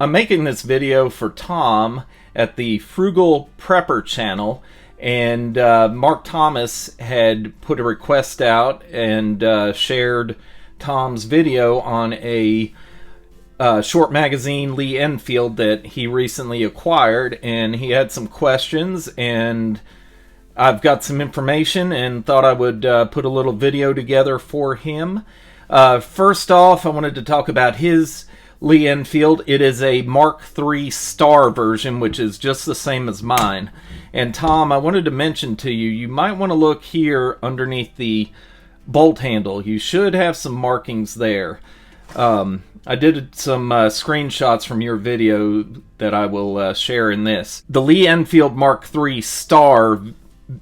I'm making this video for Tom at the FrugalPrepper channel, and Mark Thomas had put a request out and shared Tom's video on a short magazine, Lee Enfield, that he recently acquired, and he had some questions, and I've got some information and thought I would put a little video together for him. First off, I wanted to talk about his Lee Enfield. It is a Mark III Star version, which is just the same as mine. And Tom, I wanted to mention to you, you might want to look here underneath the bolt handle. You should have some markings there. I did some screenshots from your video that I will share in this. The Lee Enfield Mark III Star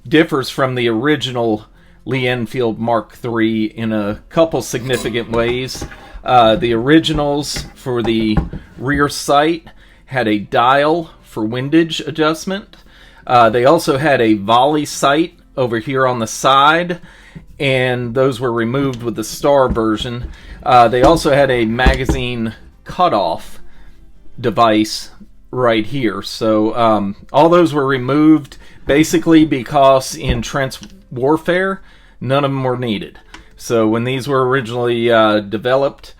differs from the original Lee Enfield Mark III in a couple significant ways. The originals for the rear sight had a dial for windage adjustment. They also had a volley sight over here on the side, and those were removed with the Star version. They also had a magazine cutoff device right here. So all those were removed basically because in trench warfare, none of them were needed. So when these were originally developed,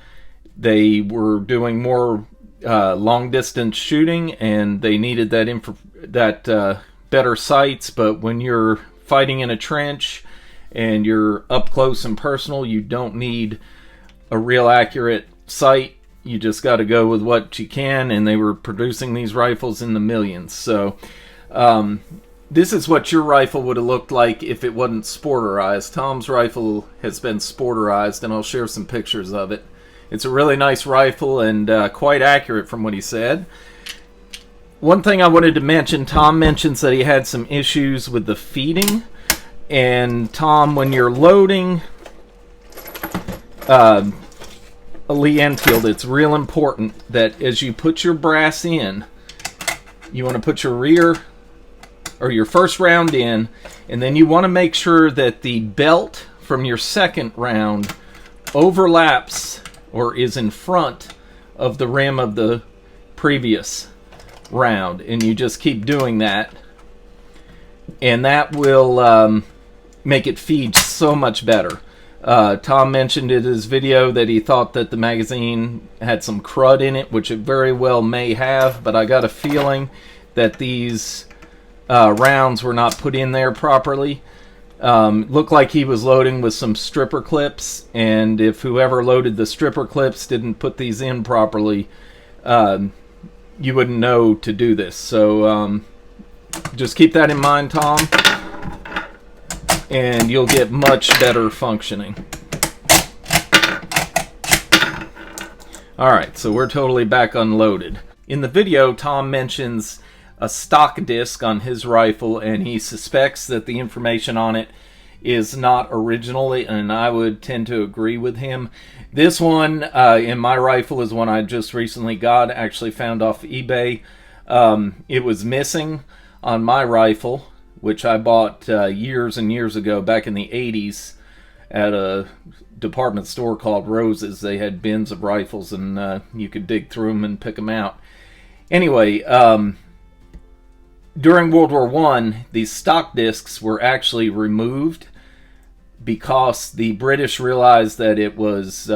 they were doing more long distance shooting, and they needed that better sights. But when you're fighting in a trench and you're up close and personal, you don't need a real accurate sight. You just got to go with what you can, and they were producing these rifles in the millions. So this is what your rifle would have looked like if it wasn't sporterized. Tom's rifle has been sporterized, and I'll share some pictures of it. It's a really nice rifle and quite accurate from what he said. One thing I wanted to mention, Tom mentions that he had some issues with the feeding. And Tom, when you're loading a Lee Enfield, it's real important that as you put your brass in, you want to put your rear or your first round in, and then you want to make sure that the belt from your second round overlaps or is in front of the rim of the previous round, and you just keep doing that, and that will make it feed so much better. Tom mentioned in his video that he thought that the magazine had some crud in it, which it very well may have, but I got a feeling that these rounds were not put in there properly. Looked like he was loading with some stripper clips, and if whoever loaded the stripper clips didn't put these in properly, you wouldn't know to do this. So just keep that in mind, Tom, and you'll get much better functioning. Alright, so we're totally back unloaded. In the video, Tom mentions a stock disc on his rifle, and he suspects that the information on it is not original, and I would tend to agree with him. This one in my rifle is one I just recently got, actually found off eBay. It was missing on my rifle, which I bought years and years ago, back in the 80s, at a department store called Rose's. They had bins of rifles, and you could dig through them and pick them out. Anyway, during World War I, these stock discs were actually removed because the British realized that it was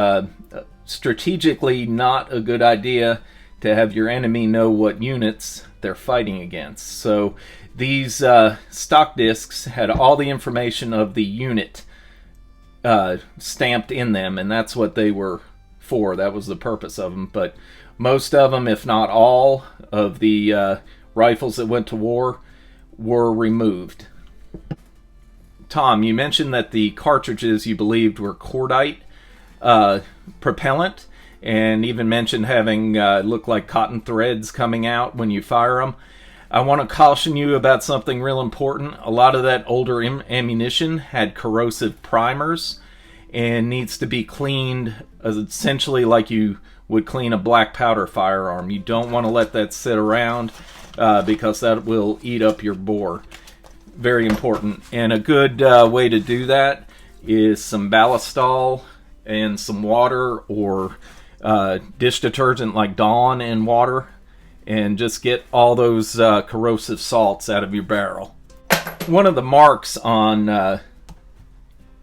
strategically not a good idea to have your enemy know what units they're fighting against. So these stock discs had all the information of the unit stamped in them, and that's what they were for. That was the purpose of them. But most of them, if not all, of the rifles that went to war were removed. Tom, you mentioned that the cartridges you believed were cordite propellant, and even mentioned having look like cotton threads coming out when you fire them. I want to caution you about something real important. A lot of that older ammunition had corrosive primers and needs to be cleaned essentially like you would clean a black powder firearm. You don't want to let that sit around because that will eat up your bore. Very important. And a good way to do that is some ballistol and some water, or dish detergent like Dawn and water, and just get all those corrosive salts out of your barrel. One of the marks on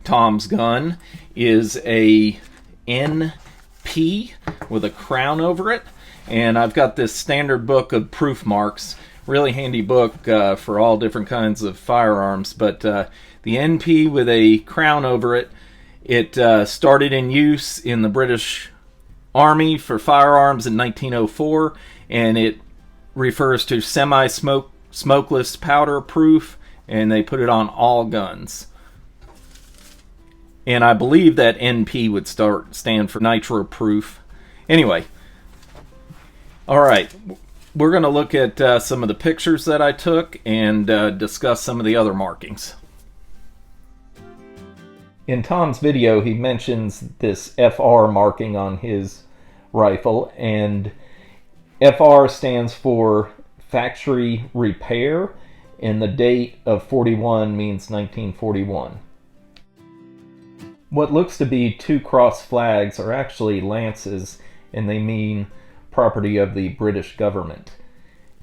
Tom's gun is a NP with a crown over it, and I've got this standard book of proof marks. Really handy book for all different kinds of firearms, but the NP with a crown over it, it started in use in the British Army for firearms in 1904, and it refers to smokeless powder proof, and they put it on all guns. And I believe that NP would stand for nitro proof. Anyway, all right, we're going to look at some of the pictures that I took and discuss some of the other markings. In Tom's video, he mentions this FR marking on his rifle, and FR stands for factory repair, and the date of 41 means 1941. What looks to be two cross flags are actually lances, and they mean property of the British government.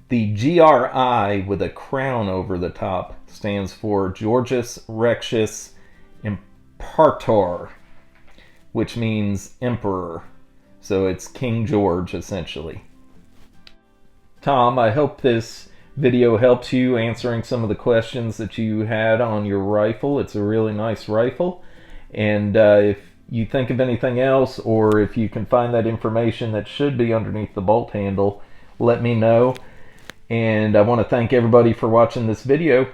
The GRI with a crown over the top stands for Georgius Rexius Imperator, which means emperor. So it's King George, essentially. Tom, I hope this video helps you answering some of the questions that you had on your rifle. It's a really nice rifle. And if you think of anything else, or if you can find that information that should be underneath the bolt handle, let me know. And I want to thank everybody for watching this video.